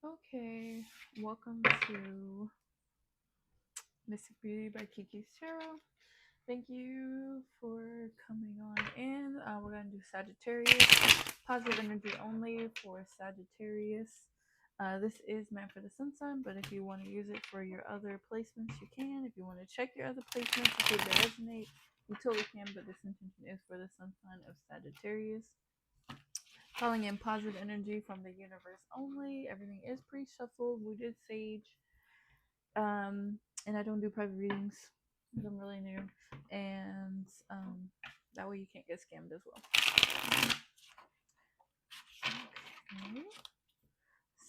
Okay, welcome to Mystic Beauty by Kiki's Tarot. Thank you for coming on in. We're going to do Sagittarius, positive energy only for Sagittarius. This is meant for the sun sign, but if you want to use it for your other placements, you can. If you want to check your other placements to see if they resonate, you totally can, but this intention is for the sun sign of Sagittarius. Calling in positive energy from the universe only. Everything is pre-shuffled. We did sage. And I don't do private readings because I'm really new. And that way you can't get scammed as well. Okay.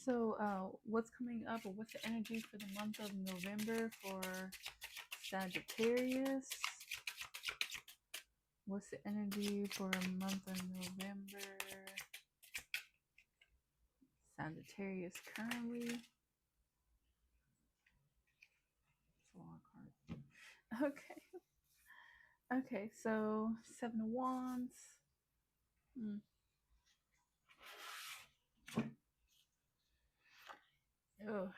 So what's coming up, or what's the energy for the month of November for Sagittarius? What's the energy for a month of November? Sagittarius currently. It's a long card. Okay. Okay, so Seven of Wands. Oh,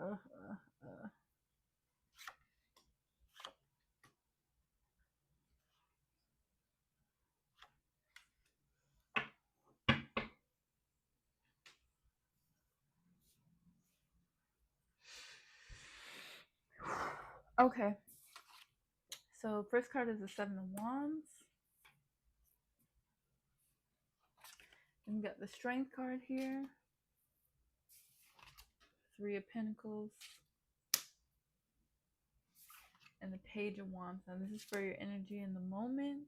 uh, uh, uh. Okay. So first card is the Seven of Wands. And we got the Strength card here. Three of Pentacles. And the Page of Wands. Now this is for your energy in the moment.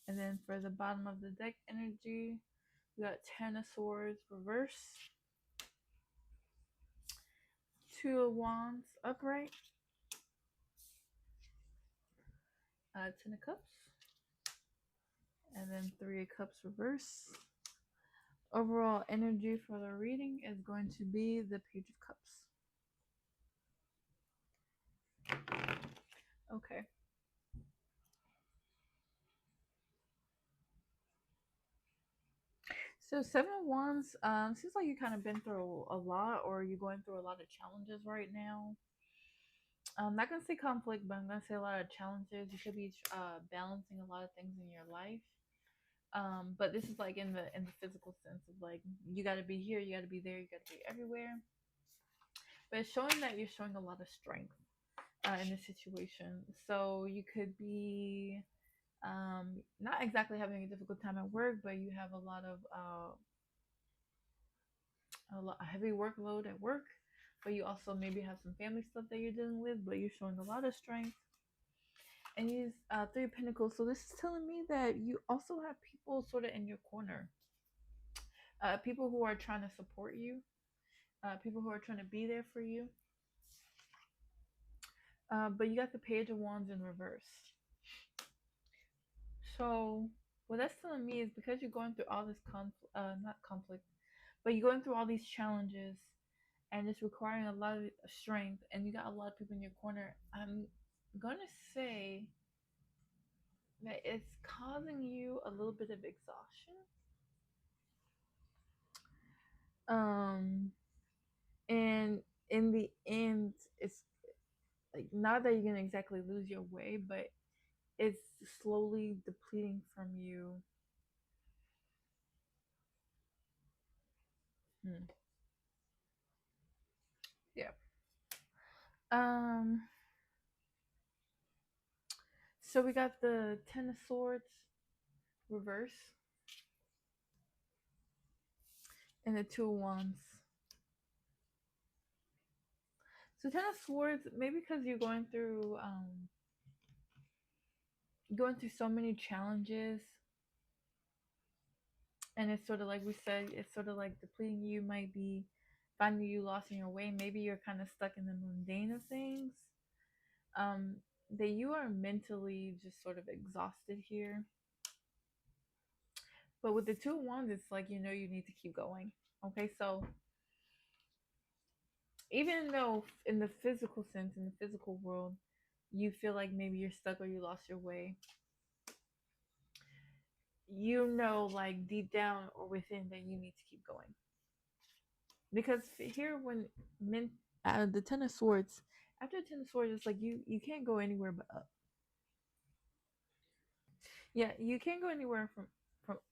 And then for the bottom of the deck energy, we got Ten of Swords reverse. Two of Wands upright. Ten of Cups. And then Three of Cups reverse. Overall energy for the reading is going to be the Page of Cups. Okay. So Seven of Wands, seems like you kind of been through a lot, or you're going through a lot of challenges right now. I'm not gonna say conflict, but I'm gonna say a lot of challenges. You could be balancing a lot of things in your life. But this is like in the physical sense of like you got to be here, you got to be there, you got to be everywhere. But it's showing that you're showing a lot of strength in this situation. So you could be not exactly having a difficult time at work, but you have a lot of a heavy workload at work, but you also maybe have some family stuff that you're dealing with, but you're showing a lot of strength. And use Three of Pentacles. So this is telling me that you also have people sort of in your corner. People who are trying to support you. People who are trying to be there for you. But you got the Page of Wands in reverse. So what that's telling me is because you're going through all this not conflict, but you're going through all these challenges, and it's requiring a lot of strength, and you got a lot of people in your corner. I'm gonna say that it's causing you a little bit of exhaustion. And in the end, it's like not that you're gonna exactly lose your way, but it's slowly depleting from you. Yeah. Um. So we got the Ten of Swords reverse and the Two of Wands. So Ten of Swords, maybe because you're going through so many challenges, and it's sort of like we said, it's sort of like depleting you. Might be finding you lost in your way. Maybe you're kind of stuck in the mundane of things. That you are mentally just sort of exhausted here. But with the Two of Wands, it's like you know you need to keep going. Okay, so even though in the physical sense, in the physical world, you feel like maybe you're stuck or you lost your way, you know, like deep down or within, that you need to keep going. Because here, when men, the Ten of Swords, after the Ten of Swords, it's like you can't go anywhere but up. Yeah, you can't go anywhere from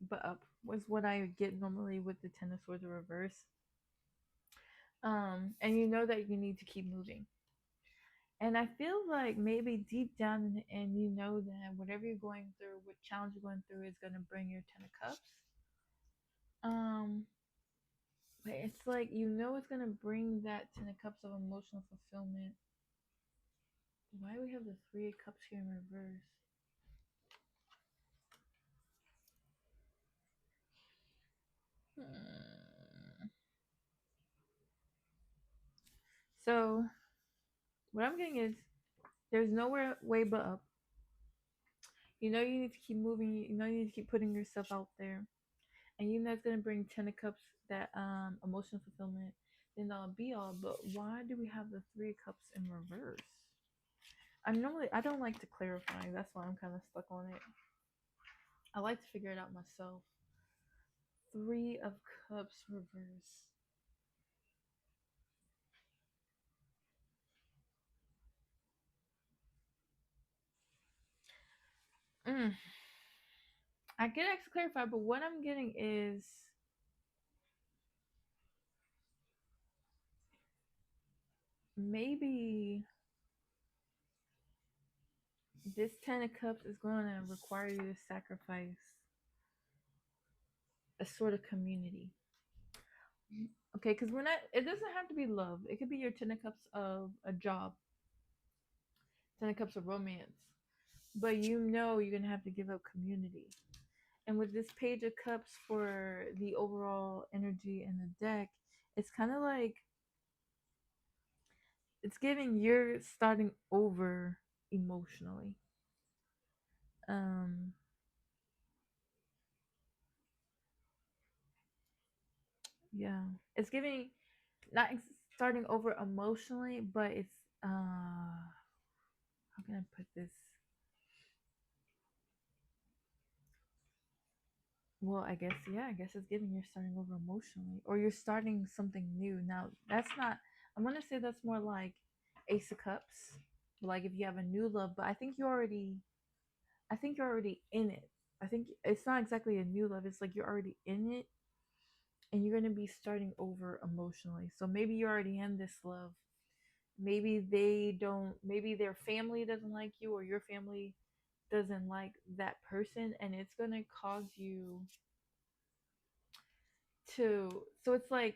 but up. Was what I get normally with the Ten of Swords in reverse. And you know that you need to keep moving. And I feel like maybe deep down, and you know that whatever you're going through, what challenge you're going through, is gonna bring your Ten of Cups. Um, but it's like you know it's gonna bring that Ten of Cups of emotional fulfillment. Why do we have the Three of Cups here in reverse? Hmm. So what I'm getting is there's nowhere way but up. You know you need to keep moving. You know you need to keep putting yourself out there, and you know it's gonna bring Ten of Cups, that emotional fulfillment. Then all be all. But why do we have the Three of Cups in reverse? I don't like to clarify. That's why I'm kind of stuck on it. I like to figure it out myself. Three of Cups reverse. Mm. I get asked to clarify, but what I'm getting is maybe this Ten of Cups is going to require you to sacrifice a sort of community. Okay, because we're not, it doesn't have to be love. It could be your Ten of Cups of a job, Ten of Cups of romance. But you know you're going to have to give up community. And with this Page of Cups for the overall energy in the deck, it's kind of like it's giving you're starting over emotionally. Um, yeah, it's giving not starting over emotionally, but it's how can I put this? Well, I guess yeah, I guess it's giving you're starting over emotionally, or you're starting something new. Now that's not. I'm gonna say that's more like Ace of Cups, like if you have a new love. But I think you're already in it. I think it's not exactly a new love. It's like you're already in it, and you're gonna be starting over emotionally. So maybe you're already in this love. Maybe they don't. Maybe their family doesn't like you, or your family doesn't like that person, and it's gonna cause you to. So it's like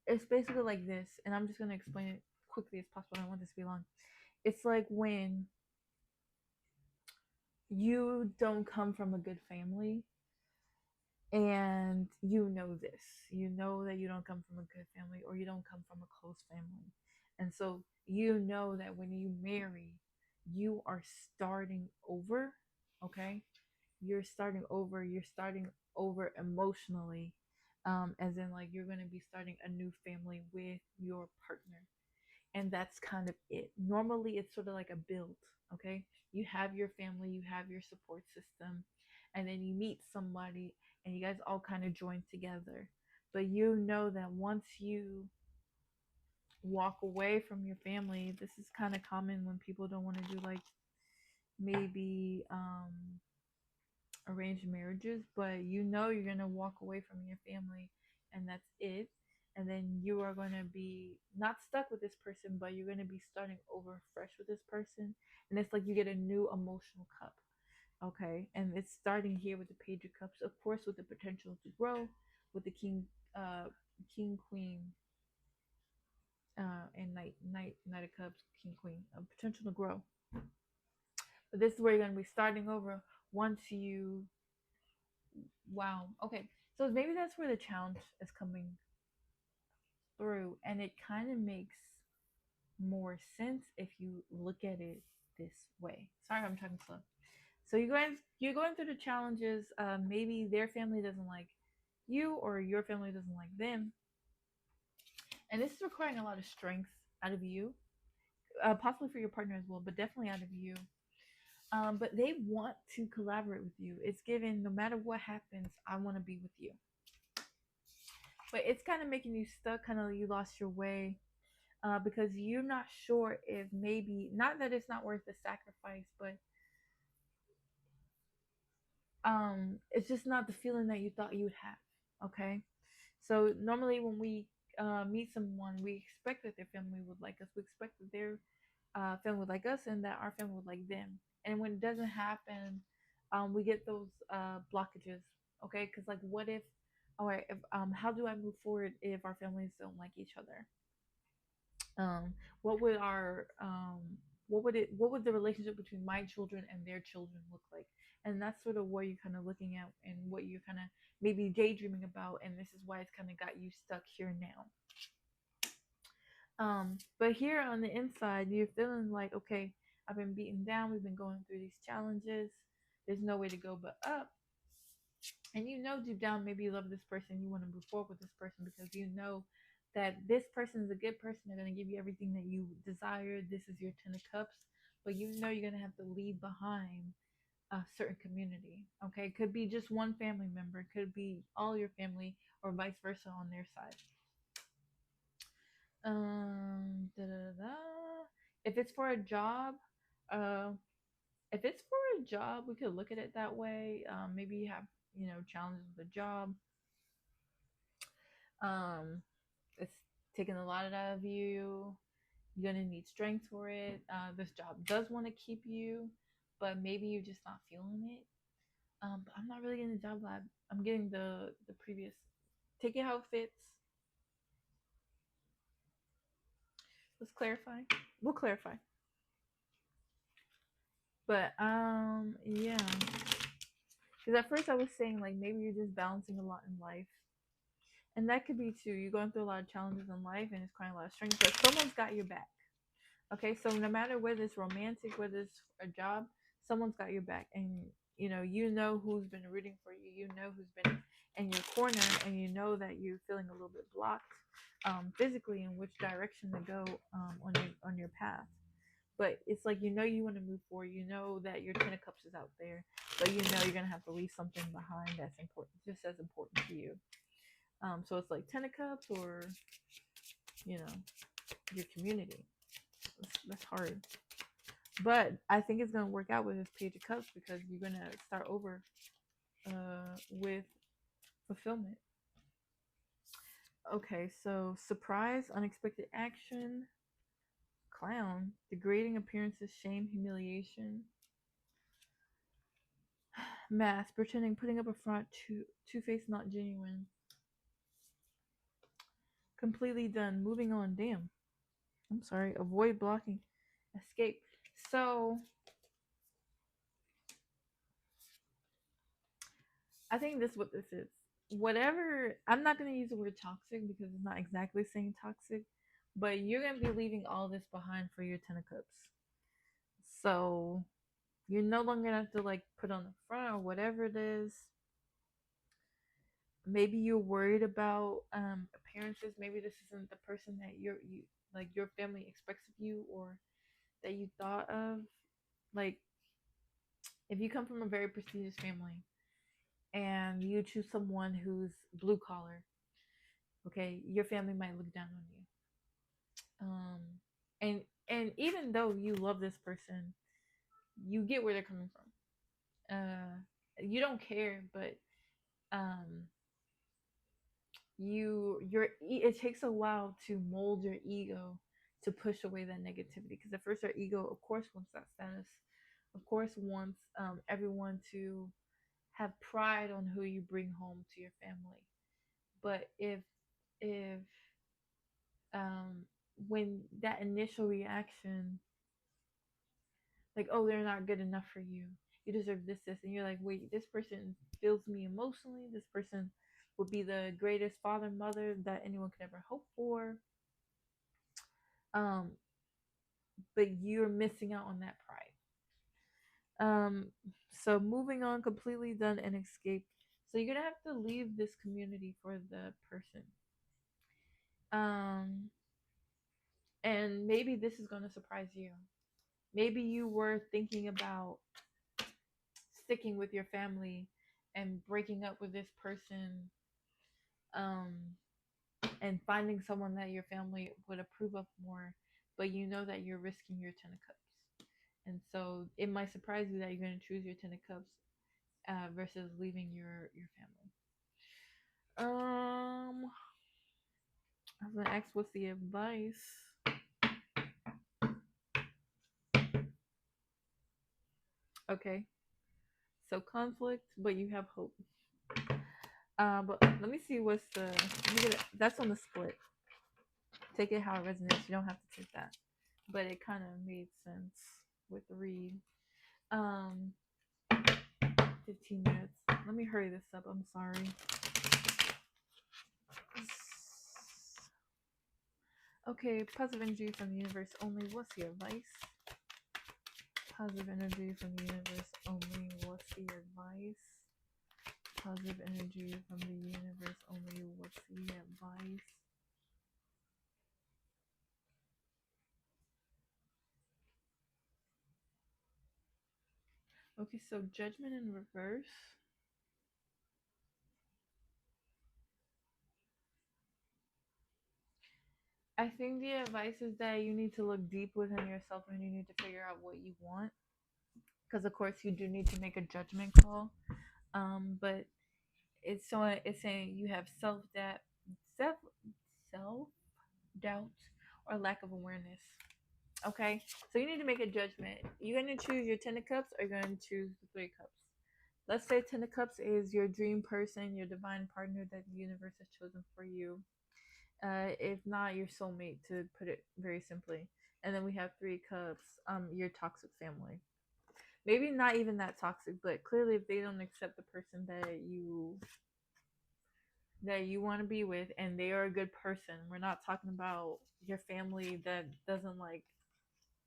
it's basically like this, and I'm just gonna explain it quickly as possible. I don't want this to be long. It's like when you don't come from a good family, and you know this, you know that you don't come from a good family, or you don't come from a close family, and so you know that when you marry, you are starting over. Okay, you're starting over emotionally, as in like you're going to be starting a new family with your partner, and that's kind of it. Normally it's sort of like a build. Okay, you have your family, you have your support system, and then you meet somebody and you guys all kind of join together. But you know that once you walk away from your family, this is kind of common when people don't want to do like maybe arranged marriages, but you know you're going to walk away from your family, and that's it. And then you are going to be not stuck with this person, but you're going to be starting over fresh with this person. And it's like you get a new emotional cup. Okay. And it's starting here with the Page of Cups, of course, with the potential to grow, with the King, Queen, and Knight of Cups, King, Queen, a potential to grow. But this is where you're going to be starting over once you. Wow. Okay. So maybe that's where the challenge is coming through, and it kind of makes more sense if you look at it this way. Sorry, I'm talking slow. So you're going through the challenges. Maybe their family doesn't like you, or your family doesn't like them, and this is requiring a lot of strength out of you, possibly for your partner as well, but definitely out of you. But they want to collaborate with you. It's given no matter what happens, I want to be with you. but it's kind of making you stuck, kind of you lost your way, because you're not sure if maybe, not that it's not worth the sacrifice, but it's just not the feeling that you thought you would have. Okay, so normally when we meet someone, we expect that their family would like us. We expect that their family would like us, and that our family would like them. And when it doesn't happen, we get those blockages. Okay, because like, what if? All right, if, how do I move forward if our families don't like each other? um what would our what would the relationship between my children and their children look like? And that's sort of what you're kind of looking at, and what you're kind of maybe daydreaming about, and this is why it's kind of got you stuck here now. But here on the inside, you're feeling like, okay, I've been beaten down, we've been going through these challenges, there's no way to go but up. And you know deep down, maybe you love this person, you want to move forward with this person, because you know that this person is a good person, they're going to give you everything that you desire, this is your 10 of cups. But you know you're going to have to leave behind a certain community. Okay, it could be just one family member, it could be all your family, or vice versa on their side. Da, da, da. If it's for a job, uh if it's for a job, we could look at it that way. Maybe you have, challenges with a job. um it's taking a lot out of you. You're gonna need strength for it. This job does want to keep you, but maybe you're just not feeling it. But I'm not really getting the job lab. I'm getting the previous. Take it how it fits. Let's clarify. We'll clarify. But yeah. Because at first I was saying like maybe you're just balancing a lot in life, and that could be too. You're going through a lot of challenges in life, and it's requiring a lot of strength. But someone's got your back. Okay, so no matter whether it's romantic, whether it's a job, someone's got your back, and you know who's been rooting for you. You know who's been in your corner, and you know that you're feeling a little bit blocked, physically, in which direction to go on your path. But it's like you want to move forward. You know that your 10 of cups is out there, but you know you're gonna have to leave something behind that's important, just as important to you. So it's like 10 of cups, or you know your community. That's hard. But I think it's gonna work out with this Page of Cups, because you're gonna start over with fulfillment. Okay, so surprise, unexpected action, clown, degrading appearances, shame, humiliation, mask, pretending, putting up a front, two-faced, not genuine, completely done, moving on. Damn, I'm sorry. Avoid, blocking, escape. So I think this is what this is. Whatever, I'm not gonna use the word toxic because it's not exactly saying toxic, but you're gonna be leaving all this behind for your 10 of cups. So you're no longer gonna have to like put on the front or whatever it is. Maybe you're worried about appearances. Maybe this isn't the person that you like your family expects of you, or that you thought of. Like, if you come from a very prestigious family and you choose someone who's blue collar, okay, your family might look down on you. um and even though you love this person, you get where they're coming from. You don't care, but um it takes a while to mold your ego to push away that negativity, because at first our ego of course wants that status, of course wants everyone to have pride on who you bring home to your family. But if um when that initial reaction, like, oh, they're not good enough for you, you deserve this, and you're like, wait, this person fills me emotionally, this person would be the greatest father, mother that anyone could ever hope for, um but you're missing out on that pride. So moving on, completely done and escape. So you're gonna have to leave this community for the person. um and maybe this is gonna surprise you. Maybe you were thinking about sticking with your family and breaking up with this person, um and finding someone that your family would approve of more, but you know that you're risking your Ten of Cups. And so it might surprise you that you're going to choose your Ten of Cups versus leaving your family. I was gonna ask what's the advice. Okay, so conflict, but you have hope. But let me see what's the. Let me get it. That's on the split. Take it how it resonates. You don't have to take that, but it kind of made sense with the read. Um, 15 minutes. Let me hurry this up. I'm sorry. Okay, positive energy from the universe only. What's your advice? Positive energy from the universe only. What's the advice? Positive energy from the universe only. What's the advice? Okay, so judgment in reverse. I think the advice is that you need to look deep within yourself and you need to figure out what you want. Because of course you do need to make a judgment call. But it's saying you have self self doubt or lack of awareness. Okay, so you need to make a judgment. You're going to choose your Ten of Cups or you're going to choose the Three of Cups. Let's say Ten of Cups is your dream person, your divine partner that the universe has chosen for you. If not, your soulmate, to put it very simply. And then we have Three Cups, your toxic family. Maybe not even that toxic, but clearly if they don't accept the person that you want to be with and they are a good person, we're not talking about your family that doesn't like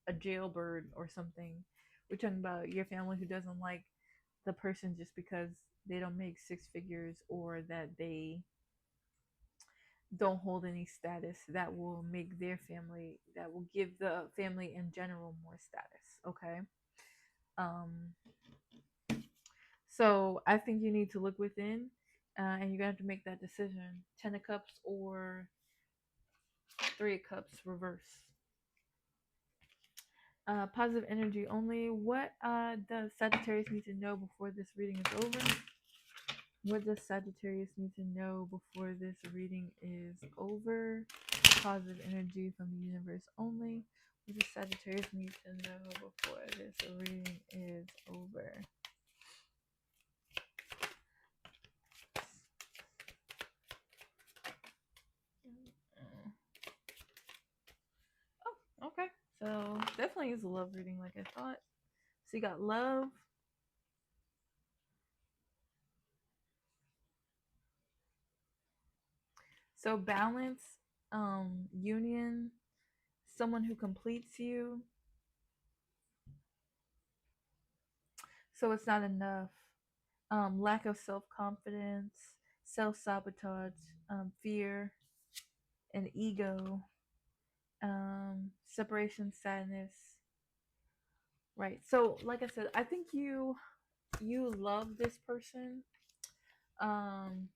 a jailbird or something. We're talking about your family who doesn't like the person just because they don't make six figures or that they don't hold any status that will make their family, that will give the family in general more status. Okay. um so I think you need to look within, and you're gonna have to make that decision. Ten of Cups or Three of Cups reverse. Positive energy only. What does Sagittarius need to know before this reading is over? What does Sagittarius need to know before this reading is over? Positive energy from the universe only. What does Sagittarius need to know before this reading is over? Oh, okay. So definitely is a love reading like I thought. So you got love. So balance, union, someone who completes you. So it's not enough. Lack of self confidence, self sabotage, fear, and ego, separation, sadness. Right. So, like I said, I think you love this person. Um,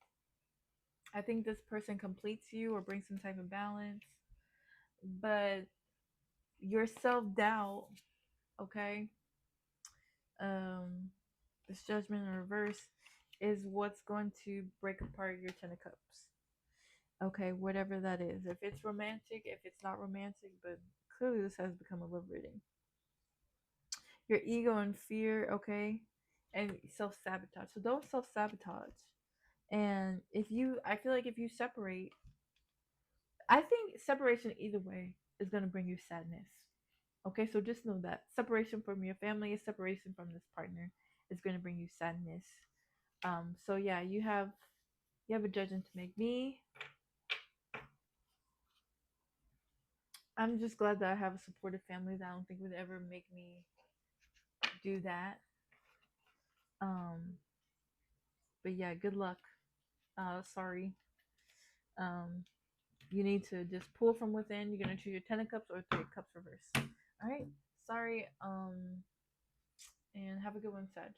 I think this person completes you or brings some type of balance, but your self doubt, okay, um, this judgment in reverse is what's going to break apart your Ten of Cups. Okay, whatever that is. If it's romantic, if it's not romantic, but clearly this has become a love reading. Your ego and fear, okay, and self sabotage. So don't self sabotage. And I feel like if you separate, I think separation either way is going to bring you sadness. Okay, so just know that separation from your family, separation from this partner is going to bring you sadness. So yeah, you have a judgment to make. I'm just glad that I have a supportive family that I don't think would ever make me do that. Um, but yeah, good luck. Sorry. Um, you need to just pull from within. You're gonna choose your Ten of Cups or Three of Cups reverse. All right. Sorry. And have a good one, Sag.